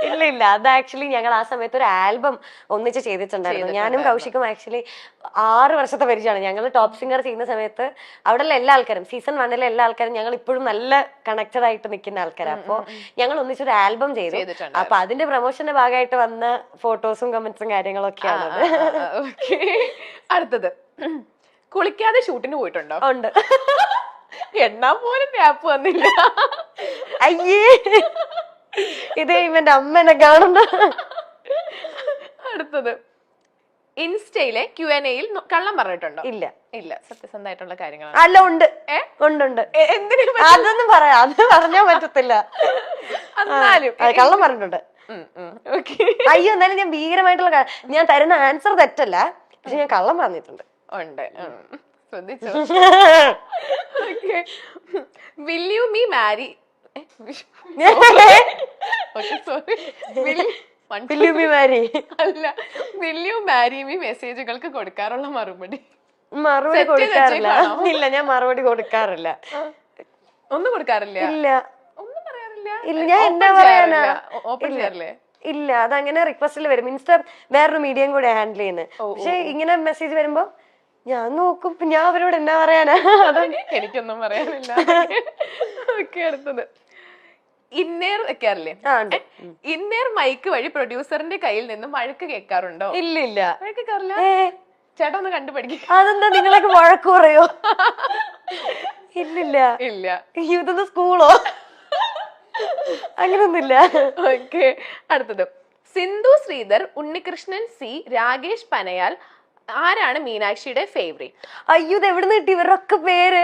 ഇല്ല ഇല്ല, അത് ആക്ച്വലി ഞങ്ങൾ ആ സമയത്ത് ഒരു ആൽബം ഒന്നിച്ച് ചെയ്തിട്ടുണ്ടായിരുന്നു. ഞാനും കൗശിക്കും ആക്ച്വലി 6 വർഷത്തെ പരിചയമാണ്. ഞങ്ങൾ ടോപ്പ് സിംഗർ ചെയ്യുന്ന സമയത്ത് അവിടെയുള്ള എല്ലാ ആൾക്കാരും, സീസൺ 1 എല്ലാ ആൾക്കാരും ഞങ്ങൾ ഇപ്പോഴും നല്ല കണക്റ്റഡ് ആയിട്ട് നിൽക്കുന്ന ആൾക്കാരാണ്. അപ്പോൾ ഞങ്ങൾ ഒന്നിച്ചൊരു ആൽബം ചെയ്തു. അപ്പൊ അതിന്റെ പ്രൊമോഷന്റെ ഭാഗമായിട്ട് വന്ന ഫോട്ടോസും കമന്റ്സും കാര്യങ്ങളൊക്കെയാണ്. അടുത്തത്, കുളിക്കാതെ ഷൂട്ടിന് പോയിട്ടുണ്ടോ? ഉണ്ട്. എണ്ണാൻ പോലും ഗ്യാപ്പ് വന്നില്ല. അയ്യേ, ഇത് ഇവന്റെ അമ്മനെ കാണുന്ന. അടുത്തത്, ഇൻസ്റ്റയിലെ Q&Aയിൽ കള്ളം പറഞ്ഞിട്ടുണ്ടോ? ഇല്ല ഇല്ല, സത്യസന്ധമായിട്ടുള്ള കാര്യങ്ങളാണ്. അല്ല, ഉണ്ട് ഉണ്ട്. എന്തിനും അതൊന്നും പറയാം, അത് പറഞ്ഞാൻ പറ്റത്തില്ല. എന്നാലും കള്ളം പറഞ്ഞിട്ടുണ്ട്. അയ്യോ, എന്നാലും ഞാൻ ഭീകരമായിട്ടുള്ള ഞാൻ തരുന്ന ആൻസർ തെറ്റല്ല, പക്ഷെ ഞാൻ കള്ളം പറഞ്ഞിട്ടുണ്ട്. ഉണ്ട്, ശ്രദ്ധിച്ചോ? Will you me marry? അല്ല, Will you marry me മെസ്സേജുകൾക്ക് കൊടുക്കാറുള്ള മറുപടി കൊടുക്കാറില്ല. ഇല്ല, ഞാൻ മറുപടി കൊടുക്കാറില്ല. ഒന്നും കൊടുക്കാറില്ല? ഇല്ല, ഒന്നും പറയാറില്ല. ഇല്ല, ഞാൻ എന്താ പറയാനാ? ഓപ്പൺ ചെയ്യാറില്ലേ? ഇല്ല, അതങ്ങനെ റിക്വസ്റ്റിൽ വരും. ഇൻസ്റ്റ വേറൊരു മീഡിയം കൂടെ ഹാൻഡിൽ ചെയ്യുന്നത്. പക്ഷെ ഇങ്ങനെ മെസ്സേജ് വരുമ്പോ ഞാൻ നോക്കും, ഞാൻ അവരോട് എന്നാ പറയാനാ? എനിക്കൊന്നും പറയാനില്ല. ഓക്കെ, അടുത്തത്, ഇന്നേർ വെക്കാറില്ലേ? ഇന്നേർ മൈക്ക് വഴി പ്രൊഡ്യൂസറിന്റെ കയ്യിൽ നിന്നും വഴക്ക് കേൾക്കാറുണ്ടോ? ഇല്ല ഇല്ല, വഴക്ക് കേൾക്കാറില്ല. ചേട്ടാ ഒന്ന് കണ്ടുപഠിക്കും. അതെന്താ, നിങ്ങളൊക്കെ വഴക്ക് പറയോ? ഇല്ലില്ല ഇല്ല. ഇതൊന്ന് സ്കൂളോ? അങ്ങനൊന്നുമില്ല. ഓക്കെ, അടുത്തത്, സിന്ധു ശ്രീധർ, ഉണ്ണികൃഷ്ണൻ സി, രാകേഷ് പനയാൽ, ആരാണ് മീനാക്ഷിയുടെ ഫേവറേറ്റ്? അയ്യോ, ഇത് എവിടുന്ന് കിട്ടി ഇവരൊക്കെ പേര്?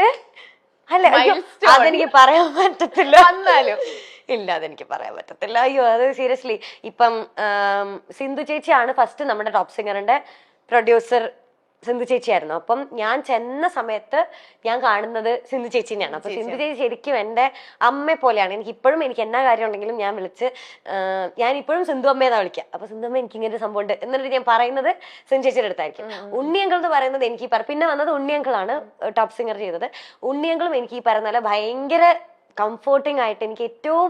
അല്ല, അതെനിക്ക് പറയാൻ പറ്റത്തില്ല. എന്നാലും ഇല്ല, അതെനിക്ക് പറയാൻ പറ്റത്തില്ല. അയ്യോ, അത് സീരിയസ്ലി. ഇപ്പം സിന്ധു ചേച്ചിയാണ് ഫസ്റ്റ് നമ്മുടെ ടോപ്പ് സിംഗറിന്റെ പ്രൊഡ്യൂസർ. സിന്ധു ചേച്ചിയായിരുന്നു. അപ്പം ഞാൻ ചെന്ന സമയത്ത് ഞാൻ കാണുന്നത് സിന്ധു ചേച്ചിനെയാണ്. അപ്പൊ സിന്ധു ചേച്ചി ശരിക്കും എന്റെ അമ്മയെ പോലെയാണ്. എനിക്ക് ഇപ്പോഴും എനിക്ക് എന്നാ കാര്യം ഉണ്ടെങ്കിലും ഞാൻ വിളിച്ച് ഞാൻ ഇപ്പോഴും സിന്ധു അമ്മയെന്നാ വിളിക്കുക. അപ്പൊ സിന്ധു അമ്മ, എനിക്ക് ഇങ്ങനെ ഒരു സംഭവം ഉണ്ട് എന്നിട്ട് ഞാൻ പറയുന്നത് സിന്ധു ചേച്ചിയുടെ അടുത്തായിരിക്കും. ഉണ്ണിയങ്കിൾ എന്ന് പറയുന്നത് എനിക്ക് പിന്നെ വന്നത് ഉണ്ണിയങ്കിളാണ് ടോപ്പ് സിംഗർ ചെയ്തത്. ഉണ്ണിയങ്കിളും എനിക്ക് ഈ പറയുന്ന പോലെ ഭയങ്കര കംഫോർട്ടിങ് ആയിട്ട്, എനിക്ക് ഏറ്റവും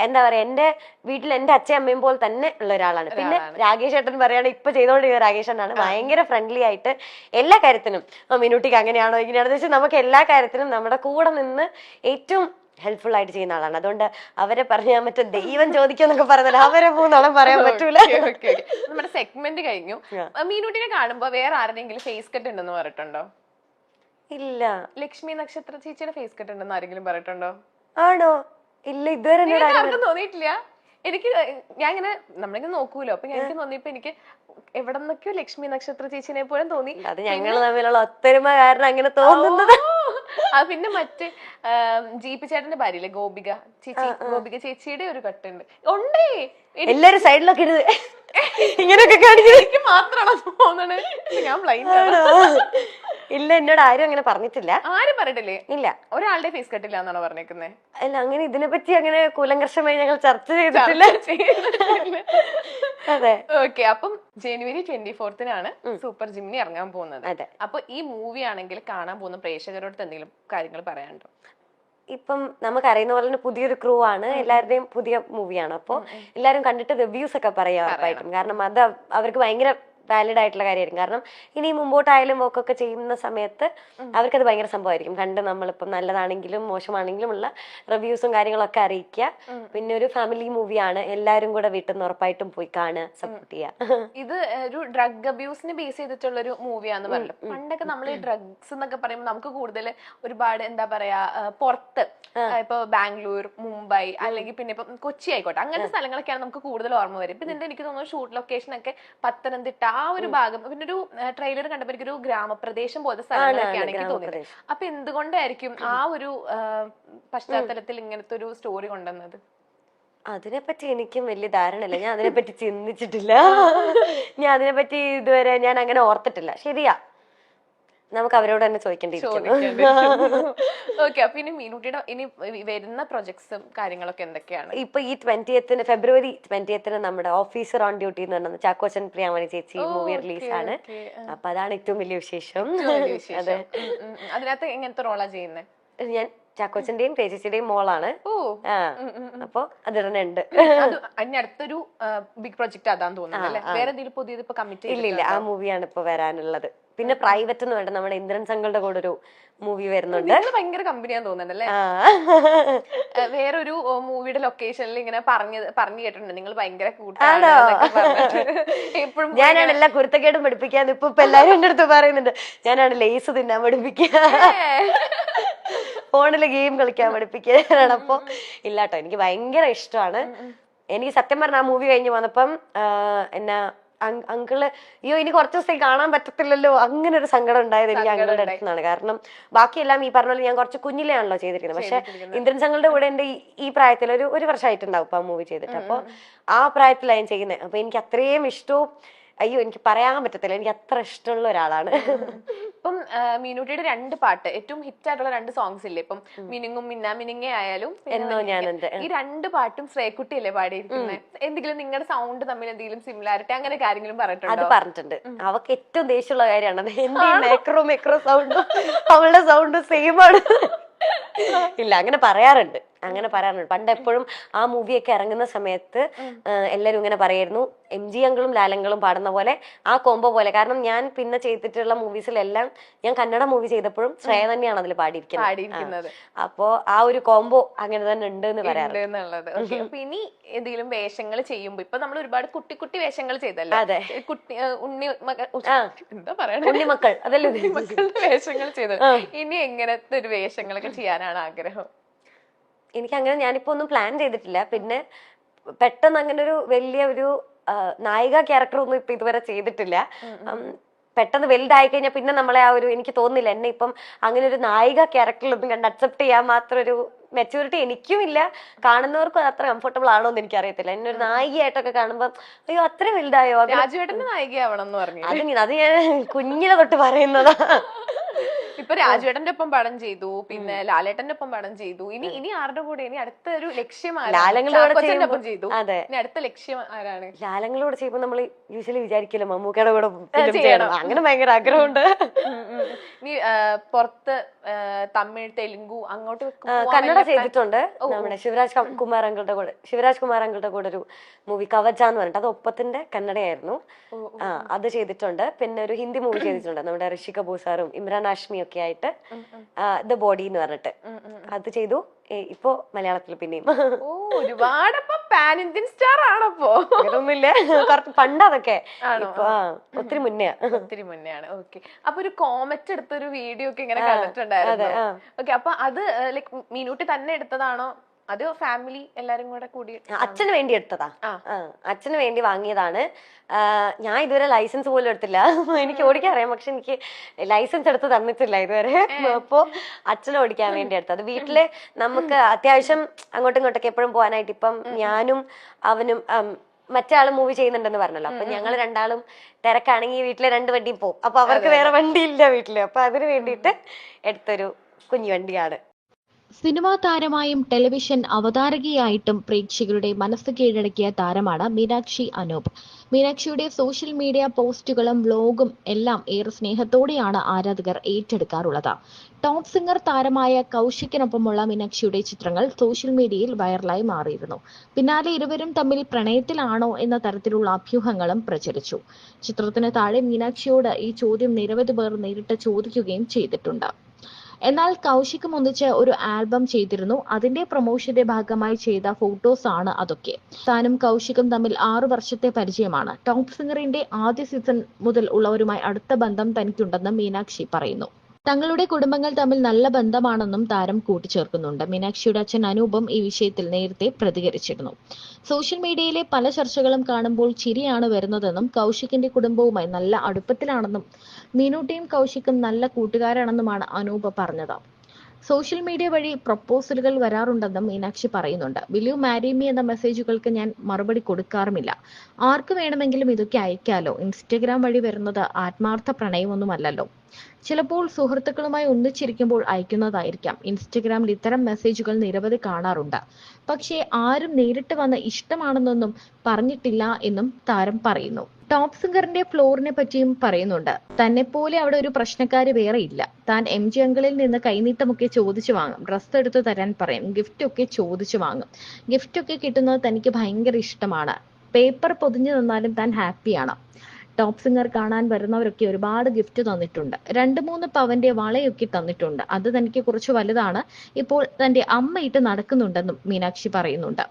എന്താ പറയാ, എന്റെ വീട്ടിൽ എന്റെ അച്ഛയും അമ്മയും പോലെ തന്നെ ഉള്ള ഒരാളാണ്. പിന്നെ രാകേഷ് ഏട്ടൻ പറയാണ്, ഇപ്പൊ ചെയ്തോണ്ടിരിക്കുന്ന രാകേഷ് ഏട്ടനാണ്. ഭയങ്കര ഫ്രണ്ട്ലി ആയിട്ട് എല്ലാ കാര്യത്തിനും, മിനുട്ടിക്ക് അങ്ങനെയാണോ ഇങ്ങനെയാണെന്ന് വെച്ചാൽ നമുക്ക് എല്ലാ കാര്യത്തിനും നമ്മുടെ കൂടെ നിന്ന് ഏറ്റവും ഹെൽപ്ഫുൾ ആയിട്ട് ചെയ്യുന്ന ആളാണ്. അതുകൊണ്ട് അവരെ പറഞ്ഞാൽ മറ്റേ ദൈവം ചോദിക്കുന്നൊക്കെ പറഞ്ഞാൽ അവരെ മൂന്നോളം പറയാൻ പറ്റൂല. നമ്മുടെ സെഗ്മെന്റ് കഴിഞ്ഞു. മീനുട്ടിനെ കാണുമ്പോ വേറെ ആരുടെങ്കിലും ഫേസ് കട്ട് ഉണ്ടെന്ന് പറഞ്ഞിട്ടുണ്ടോ? ഇല്ല. ലക്ഷ്മി നക്ഷത്ര ചേച്ചിയുടെ ഫേസ് കട്ട് ഉണ്ടെന്ന് ആരെങ്കിലും പറഞ്ഞിട്ടുണ്ടോ? ആണോ? ഇല്ല, ഇതുവരെ തോന്നിയിട്ടില്ല. എനിക്ക് ഞാൻ ഇങ്ങനെ നമ്മളിങ്ങനെ നോക്കൂലോ, അപ്പൊ എനിക്ക് തോന്നിയപ്പോ എനിക്ക് എവിടെ നിന്നൊക്കെയോ ലക്ഷ്മി നക്ഷത്ര ചേച്ചിനെ പോലും തോന്നി. അത് ഞങ്ങൾ തമ്മിലുള്ള ഒത്തൊരുമ കാരണം അങ്ങനെ തോന്നുന്നത്. അത് പിന്നെ മറ്റേ ജീപ്പി ചേട്ടന്റെ ഭാര്യയില്ലേ ഗോപിക ചേച്ചി, ഗോപിക ചേച്ചിയുടെ ഒരു കട്ടുണ്ട്. ഉണ്ടേ, എല്ലാരും സൈഡിലൊക്കെ ഇരുന്ന് ഇങ്ങനെയൊക്കെ കാണിച്ചു. എനിക്ക് മാത്രമാണോ തോന്നണേ? ഞാൻ ബ്ലൈൻഡ് ആണോ? ഇല്ല, എന്നോട് ആരും അങ്ങനെ പറഞ്ഞിട്ടില്ല. ആരും പറഞ്ഞിട്ടില്ലേ? ഇല്ല, ഒരാളുടെ ഫേസ് കട്ടില്ല എന്നാണോ പറഞ്ഞേക്കുന്നേ? അല്ല, അങ്ങനെ ഇതിനെ പറ്റി അങ്ങനെ കൂലങ്കർഷമായി ഞങ്ങൾ ചർച്ച ചെയ്തിട്ടില്ല. അതെ. ഓക്കെ, അപ്പം ജനുവരി 24 സൂപ്പർ ജിമ്നി ഇറങ്ങാൻ പോകുന്നത്. അതെ. അപ്പൊ ഈ മൂവി ആണെങ്കിൽ കാണാൻ പോകുന്ന പ്രേക്ഷകരോട് എന്തെങ്കിലും കാര്യങ്ങൾ പറയാനുണ്ടോ? ഇപ്പം നമുക്കറിയുന്ന പോലെ തന്നെ പുതിയൊരു ക്രൂ ആണ്, എല്ലാവരുടെയും പുതിയ മൂവിയാണ്. അപ്പോൾ എല്ലാവരും കണ്ടിട്ട് റിവ്യൂസ് ഒക്കെ പറയാം ഉറപ്പായിട്ടും. കാരണം അത് അവർക്ക് ഭയങ്കര വാലിഡ് ആയിട്ടുള്ള കാര്യമായിരിക്കും. കാരണം ഇനി മുമ്പോട്ടായാലും വർക്കൊക്കെ ചെയ്യുന്ന സമയത്ത് അവർക്കത് ഭയങ്കര സംഭവമായിരിക്കും. കണ്ട് നമ്മളിപ്പം നല്ലതാണെങ്കിലും മോശമാണെങ്കിലും ഉള്ള റിവ്യൂസും കാര്യങ്ങളൊക്കെ അറിയിക്കുക. പിന്നെ ഒരു ഫാമിലി മൂവിയാണ്, എല്ലാവരും കൂടെ വീട്ടിൽ നിന്ന് ഉറപ്പായിട്ടും പോയി കാണുക, സപ്പോർട്ട് ചെയ്യുക. ഇത് ഒരു ഡ്രഗ് അബ്യൂസിനെ ബേസ് ചെയ്തിട്ടുള്ള ഒരു മൂവിയാന്ന് പറഞ്ഞു. പണ്ടൊക്കെ നമ്മൾ ഈ ഡ്രഗ്സ് എന്നൊക്കെ പറയുമ്പോൾ നമുക്ക് കൂടുതൽ ഒരുപാട് എന്താ പറയാ പുറത്ത്, ഇപ്പൊ ബാംഗ്ലൂർ, മുംബൈ, അല്ലെങ്കിൽ പിന്നെ ഇപ്പൊ കൊച്ചി ആയിക്കോട്ടെ, അങ്ങനത്തെ സ്ഥലങ്ങളൊക്കെയാണ് നമുക്ക് കൂടുതൽ ഓർമ്മ വരും. ഇപ്പൊ ഇതിന്റെ എനിക്ക് തോന്നുന്നു ഷൂട്ട് ലൊക്കേഷൻ ഒക്കെ പത്തനംതിട്ട ആ ഒരു ഭാഗം. പിന്നെ ഒരു ട്രെയിലർ കണ്ടപ്പോൾ എനിക്കൊരു ഗ്രാമപ്രദേശം പോലത്തെ സ്ഥലങ്ങളൊക്കെയാണ് എനിക്ക് തോന്നിയത്. അപ്പൊ എന്തുകൊണ്ടായിരിക്കും ആ ഒരു പശ്ചാത്തലത്തിൽ ഇങ്ങനത്തെ ഒരു സ്റ്റോറി കൊണ്ടുവന്നത്? അതിനെപ്പറ്റി എനിക്കും വലിയ ധാരണയില്ല. ഞാൻ അതിനെപ്പറ്റി ചിന്തിച്ചിട്ടില്ല. ഞാൻ അതിനെപ്പറ്റി ഇതുവരെ ഞാൻ അങ്ങനെ ഓർത്തിട്ടില്ല. ശരിയാ, നമുക്ക് അവരോട് തന്നെ ചോദിക്കേണ്ടിയിരിക്കുന്നു. ഓക്കെ, അപ്പൊ ഇനി മീനുട്ടിയുടെ ഇനി വരുന്ന പ്രൊജക്ട്സും കാര്യങ്ങളൊക്കെ എന്തൊക്കെയാണ്? ഇപ്പൊ ഈ 20th ഫെബ്രുവരി 20th നമ്മുടെ ഓഫീസർ ഓൺ ഡ്യൂട്ടി എന്ന് പറഞ്ഞത് ചാക്കോച്ചൻ പ്രിയാമണി ചേച്ചി മൂവി റിലീസാണ്. അപ്പൊ അതാണ് ഏറ്റവും വലിയ വിശേഷം. അതെ. അതിനകത്ത് എങ്ങനത്തെ റോളാ ചെയ്യുന്നത്? ഞാൻ ചാക്കോച്ചന്റെയും ചേച്ചിയുടെയും മോളാണ്. ഓ ആ അപ്പൊ അതിടനുണ്ട്. അത് അതിന് അടുത്തൊരു ബിഗ് പ്രൊജക്ട് അതാന്ന് തോന്നുന്നു അല്ലെ? വേറെ എന്തെങ്കിലും പുതിയത് ഇപ്പൊ കമ്മിറ്റ് ഇല്ല ആ മൂവിയാണ് ഇപ്പൊ വരാനുള്ളത്. പിന്നെ പ്രൈവറ്റ് എന്ന് വേണ്ട നമ്മുടെ ഇന്ദ്രൻ സംഘങ്ങളുടെ കൂടെ ഒരു മൂവി വരുന്നുണ്ട്. ഭയങ്കര കമ്പനിയാന്ന് തോന്നുന്നുണ്ടല്ലേ? വേറൊരു മൂവിയുടെ ലൊക്കേഷനിൽ ഇങ്ങനെ പറഞ്ഞു കേട്ടിട്ടുണ്ട് നിങ്ങൾ ഭയങ്കര കൂട്ടാണ്. എപ്പോഴും ഞാനാണ് എല്ലാ കുരുത്തക്കേടും പഠിപ്പിക്കാന്ന് ഇപ്പൊ എല്ലാരും എന്റെ അടുത്ത് പറയുന്നുണ്ട്. ഞാനാണ് ലേസ് തിന്നാൻ പഠിപ്പിക്കുക, ഫോണില് ഗെയിം കളിക്കാൻ പഠിപ്പിക്കാനാണ്. അപ്പൊ ഇല്ലാട്ടോ, എനിക്ക് ഭയങ്കര ഇഷ്ടമാണ്. എനിക്ക് സത്യം പറഞ്ഞ ആ മൂവി കഴിഞ്ഞ് വന്നപ്പം എന്നാ അങ്കിള് അയ്യോ ഇനി കുറച്ച് ദിവസം കാണാൻ പറ്റത്തില്ലല്ലോ, അങ്ങനെ ഒരു സങ്കടം ഉണ്ടായത് എനിക്ക് അങ്കിളുടെ അടുത്ത് നിന്നാണ്. കാരണം ബാക്കിയെല്ലാം ഈ പറഞ്ഞ പോലെ ഞാൻ കുറച്ച് കുഞ്ഞിലെയാണല്ലോ ചെയ്തിരിക്കുന്നത്. പക്ഷെ ഇന്ദ്രൻ സംഘങ്ങളുടെ കൂടെ എന്റെ ഈ പ്രായത്തിൽ ഒരു വർഷമായിട്ടുണ്ടാവും ഇപ്പൊ ആ മൂവി ചെയ്തിട്ട്. അപ്പൊ ആ പ്രായത്തിലാണ് ഞാൻ ചെയ്യുന്നത്. അപ്പൊ എനിക്ക് അത്രയും ഇഷ്ടവും അയ്യോ എനിക്ക് പറയാൻ പറ്റത്തില്ല, എനിക്ക് അത്ര ഇഷ്ടമുള്ള ഒരാളാണ്. ഇപ്പം മീനൂട്ടിയുടെ 2 പാട്ട് ഏറ്റവും ഹിറ്റ് ആയിട്ടുള്ള 2 സോങ്സ് ഇല്ലേ? ഇപ്പം മിനുങ്ങും മിന്നാ മിനുങ്ങേ ആയാലും എന്നോ ഞാനെന്ത്, ഈ 2 പാട്ടും ശ്രേയക്കുട്ടി അല്ലേ പാടിയിരിക്കുന്നത്? എന്തെങ്കിലും നിങ്ങളുടെ സൗണ്ട് തമ്മിൽ എന്തെങ്കിലും സിമിലാരിറ്റി അങ്ങനെ കാര്യങ്ങളും പറഞ്ഞിട്ടുണ്ടോ? അത് പറഞ്ഞിട്ടുണ്ട്. അവക്ക് ഏറ്റവും ദേഷ്യമുള്ള കാര്യമാണ് എന്റെ മെക്രോ സൗണ്ടും അവളുടെ സൗണ്ടും സെയിം ആണ്. ഇല്ല അങ്ങനെ പറയാറുണ്ട്. പണ്ട് എപ്പോഴും ആ മൂവിയൊക്കെ ഇറങ്ങുന്ന സമയത്ത് എല്ലാരും ഇങ്ങനെ പറയായിരുന്നു, MG അങ്കിളും ലാലങ്കളും പാടുന്ന പോലെ ആ കോംബോ പോലെ. കാരണം ഞാൻ പിന്നെ ചെയ്തിട്ടുള്ള മൂവീസിലെല്ലാം ഞാൻ കന്നഡ മൂവി ചെയ്തപ്പോഴും ശ്രേയ തന്നെയാണ് അതിൽ പാടിയിരിക്കുന്നത്. അപ്പോ ആ ഒരു കോംബോ അങ്ങനെ തന്നെ ഉണ്ട് എന്ന് പറയാറുള്ളത്. അപ്പൊ ഇനി എന്തെങ്കിലും വേഷങ്ങൾ ചെയ്യുമ്പോ ഇപ്പൊ നമ്മൾ ഒരുപാട് കുട്ടി കുട്ടി വേഷങ്ങൾ ചെയ്തല്ലോ. അതെ, കുട്ടി എന്താ പറയണ ഉണ്ണിമക്കൾ അതല്ലേ ഉണ്ണിമക്കളുടെ വേഷങ്ങൾ ചെയ്തത്. ഇനി എങ്ങനത്തെ ഒരു വേഷങ്ങളൊക്കെ ചെയ്യാനാണ് ആഗ്രഹം? എനിക്കങ്ങനെ ഞാനിപ്പോ ഒന്നും പ്ലാൻ ചെയ്തിട്ടില്ല. പിന്നെ പെട്ടെന്ന് അങ്ങനെ ഒരു വലിയ ഒരു നായിക ക്യാരക്ടർ ഒന്നും ഇപ്പൊ ഇതുവരെ ചെയ്തിട്ടില്ല. പെട്ടെന്ന് വലുതായി കഴിഞ്ഞാൽ പിന്നെ നമ്മളെ ആ ഒരു എനിക്ക് തോന്നുന്നില്ല എന്നെ ഇപ്പം അങ്ങനെ ഒരു നായിക ക്യാരക്ടറിലൊന്നും കണ്ട് അക്സെപ്റ്റ് ചെയ്യാൻ മാത്രം ഒരു മെച്യൂരിറ്റി എനിക്കും ഇല്ല, കാണുന്നവർക്കും അത്ര കംഫർട്ടബിൾ ആണോ എന്ന് എനിക്ക് അറിയത്തില്ല. എന്നെ ഒരു നായികയായിട്ടൊക്കെ കാണുമ്പോ അയ്യോ അത്ര വലുതായോ, രാജുവേട്ടന്റെ നായികയാവണം എന്ന് പറഞ്ഞു. അത് ഞാൻ കുഞ്ഞിലെ തൊട്ട് പറയുന്നതാ. ഇപ്പൊ രാജുവേട്ടന്റെ ഒപ്പം പടം ചെയ്തു, പിന്നെ ലാലേട്ടന്റെ ഒപ്പം പടം ചെയ്തു. ഇനി ആരുടെ കൂടെ ഇനി അടുത്ത ഒരു ലക്ഷ്യം ലാലങ്ങളോട് ചെയ്തു. അതെ, ഇനി അടുത്ത ലക്ഷ്യം ആരാണ്? ലാലങ്ങളോട് ചെയ്യുമ്പോ നമ്മൾ യൂഷ്വലി വിചാരിക്കില്ല മമ്മൂക്കയുടെ കൂടെ ചെയ്യണം, അങ്ങനെ ഭയങ്കര ആഗ്രഹമുണ്ട്. ഇനി പുറത്ത് തമിഴ് തെലുങ്കു അങ്ങോട്ട് കന്നഡ ചെയ്തിട്ടുണ്ട്. നമ്മുടെ ശിവരാജ് കുമാർ അങ്കിളുടെ കൂടെ ഒരു മൂവി കവച എന്ന് പറഞ്ഞിട്ട്, അത് ഒപ്പത്തിന്റെ കന്നഡയായിരുന്നു. അത് ചെയ്തിട്ടുണ്ട്. പിന്നെ ഒരു ഹിന്ദി മൂവി ചെയ്തിട്ടുണ്ട് നമ്മുടെ ഋഷി കപൂർ സാറും ഇമ്രാൻ ഹാഷ്മി ഒക്കെ ആയിട്ട്, ദ ബോഡി എന്ന് പറഞ്ഞിട്ട് അത് ചെയ്തു. ഇപ്പൊ മലയാളത്തിൽ പിന്നെയും ഒരുപാട് പാൻ ഇന്ത്യൻ സ്റ്റാർ ആണപ്പോ. അങ്ങനൊന്നുമില്ല, കുറച്ച് പണ്ട് അതൊക്കെ ഒത്തിരി മുന്നെയാണ്. ഓക്കെ, അപ്പൊ ഒരു കോമറ്റ് എടുത്തൊരു വീഡിയോ ഒക്കെ ഇങ്ങനെ കണ്ടിട്ടുണ്ടായിരുന്നു. ഓക്കെ, അപ്പൊ അത് ലൈക് മീനൂട്ടി തന്നെ എടുത്തതാണോ അത് ഫാമിലി എല്ലാരും കൂടെ കൂടി? അച്ഛന് വേണ്ടി എടുത്തതാ, അച്ഛന് വേണ്ടി വാങ്ങിയതാണ്. ഞാൻ ഇതുവരെ ലൈസൻസ് പോലും എടുത്തില്ല. എനിക്ക് ഓടിക്കാൻ അറിയാം, പക്ഷെ എനിക്ക് ലൈസൻസ് എടുത്ത് തന്നിട്ടില്ല ഇതുവരെ. അപ്പോ അച്ഛനെ ഓടിക്കാൻ വേണ്ടി എടുത്തത്. വീട്ടില് നമുക്ക് അത്യാവശ്യം അങ്ങോട്ടും ഇങ്ങോട്ടൊക്കെ എപ്പോഴും പോകാനായിട്ട് ഇപ്പം ഞാനും അവനും മറ്റേ ആള് മൂവി ചെയ്യുന്നുണ്ടെന്ന് പറഞ്ഞല്ലോ. അപ്പൊ ഞങ്ങൾ രണ്ടാളും തിരക്കാണെങ്കിൽ വീട്ടിലെ 2 വണ്ടിയും പോകും. അപ്പൊ അവർക്ക് വേറെ വണ്ടി ഇല്ല വീട്ടില്. അപ്പൊ അതിന് വേണ്ടിയിട്ട് എടുത്തൊരു കുഞ്ഞു വണ്ടിയാണ്. സിനിമാ താരമായും ടെലിവിഷൻ അവതാരകയായിട്ടും പ്രേക്ഷകരുടെ മനസ്സ് കീഴടക്കിയ താരമാണ് മീനാക്ഷി അനൂപ്. മീനാക്ഷിയുടെ സോഷ്യൽ മീഡിയ പോസ്റ്റുകളും വ്ലോഗും എല്ലാം ഏറെ സ്നേഹത്തോടെയാണ് ആരാധകർ ഏറ്റെടുക്കാറുള്ളത്. ടോപ്പ് സിംഗർ താരമായ കൗശിക്കിനൊപ്പമുള്ള മീനാക്ഷിയുടെ ചിത്രങ്ങൾ സോഷ്യൽ മീഡിയയിൽ വൈറലായി മാറിയിരുന്നു. പിന്നാലെ ഇരുവരും തമ്മിൽ പ്രണയത്തിലാണോ എന്ന തരത്തിലുള്ള അഭ്യൂഹങ്ങളും പ്രചരിച്ചു. ചിത്രത്തിന് താഴെ മീനാക്ഷിയോട് ഈ ചോദ്യം നിരവധി പേർ നേരിട്ട് ചോദിക്കുകയും ചെയ്തിട്ടുണ്ട്. എന്നാൽ കൗശിക്കും ഒന്നിച്ച് ഒരു ആൽബം ചെയ്തിരുന്നു. അതിന്റെ പ്രൊമോഷന്റെ ഭാഗമായി ചെയ്ത ഫോട്ടോസ് ആണ് അതൊക്കെ. താനും കൗശിക്കും തമ്മിൽ 6 വർഷത്തെ പരിചയമാണ്. ടോപ്പ് സിംഗറിന്റെ ആദ്യ സീസൺ മുതൽ ഉള്ളവരുമായി അടുത്ത ബന്ധം തനിക്കുണ്ടെന്ന് മീനാക്ഷി പറയുന്നു. തങ്ങളുടെ കുടുംബങ്ങൾ തമ്മിൽ നല്ല ബന്ധമാണെന്നും താരം കൂട്ടിച്ചേർക്കുന്നുണ്ട്. മീനാക്ഷിയുടെ അച്ഛൻ അനൂപും ഈ വിഷയത്തിൽ നേരത്തെ പ്രതികരിച്ചിരുന്നു. സോഷ്യൽ മീഡിയയിലെ പല ചർച്ചകളും കാണുമ്പോൾ ചിരിയാണ് വരുന്നതെന്നും കൗശിക്കിന്റെ കുടുംബവുമായി നല്ല അടുപ്പത്തിലാണെന്നും മീനൂട്ടിയും കൗശിക്കും നല്ല കൂട്ടുകാരാണെന്നുമാണ് അനൂപ് പറഞ്ഞത്. സോഷ്യൽ മീഡിയ വഴി പ്രപ്പോസലുകൾ വരാറുണ്ടെന്നും മീനാക്ഷി പറയുന്നുണ്ട്. വിൽ യു മാരി മീ എന്ന മെസ്സേജുകൾക്ക് ഞാൻ മറുപടി കൊടുക്കാറുമില്ല. ആർക്ക് വേണമെങ്കിലും ഇതൊക്കെ അയക്കാലോ. ഇൻസ്റ്റഗ്രാം വഴി വരുന്നത് ആത്മാർത്ഥ പ്രണയമൊന്നുമല്ലല്ലോ. ചിലപ്പോൾ സുഹൃത്തുക്കളുമായി ഒന്നിച്ചിരിക്കുമ്പോൾ അയക്കുന്നതായിരിക്കാം. ഇൻസ്റ്റഗ്രാമിൽ ഇത്തരം മെസ്സേജുകൾ നിരവധി കാണാറുണ്ട്. പക്ഷേ ആരും നേരിട്ട് വന്ന് ഇഷ്ടമാണെന്നൊന്നും പറഞ്ഞിട്ടില്ല എന്നും താരം പറയുന്നു. ടോപ്പ് സിംഗറിന്റെ ഫ്ലോറിനെ പറ്റിയും പറയുന്നുണ്ട്. തന്നെ പോലെ അവിടെ ഒരു പ്രശ്നക്കാര് വേറെ ഇല്ല. താൻ MG അങ്കിളിൽ നിന്ന് കൈനീട്ടമൊക്കെ ചോദിച്ചു വാങ്ങും, ഡ്രസ്സ് എടുത്ത് തരാൻ പറയും, ഗിഫ്റ്റ് ഒക്കെ ചോദിച്ചു വാങ്ങും. ഗിഫ്റ്റ് ഒക്കെ കിട്ടുന്നത് തനിക്ക് ഭയങ്കര ഇഷ്ടമാണ്. പേപ്പർ പൊതിഞ്ഞു തന്നാലും താൻ ഹാപ്പിയാണ്. ടോപ്പ് സിംഗർ കാണാൻ വരുന്നവരൊക്കെ ഒരുപാട് ഗിഫ്റ്റ് തന്നിട്ടുണ്ട്. 2-3 പവന്റെ വളയൊക്കെ തന്നിട്ടുണ്ട്. അത് തനിക്ക് കുറച്ച് വലുതാണ്. ഇപ്പോൾ തന്റെ അമ്മ ഇട്ട് നടക്കുന്നുണ്ടെന്നും മീനാക്ഷി പറയുന്നുണ്ട്.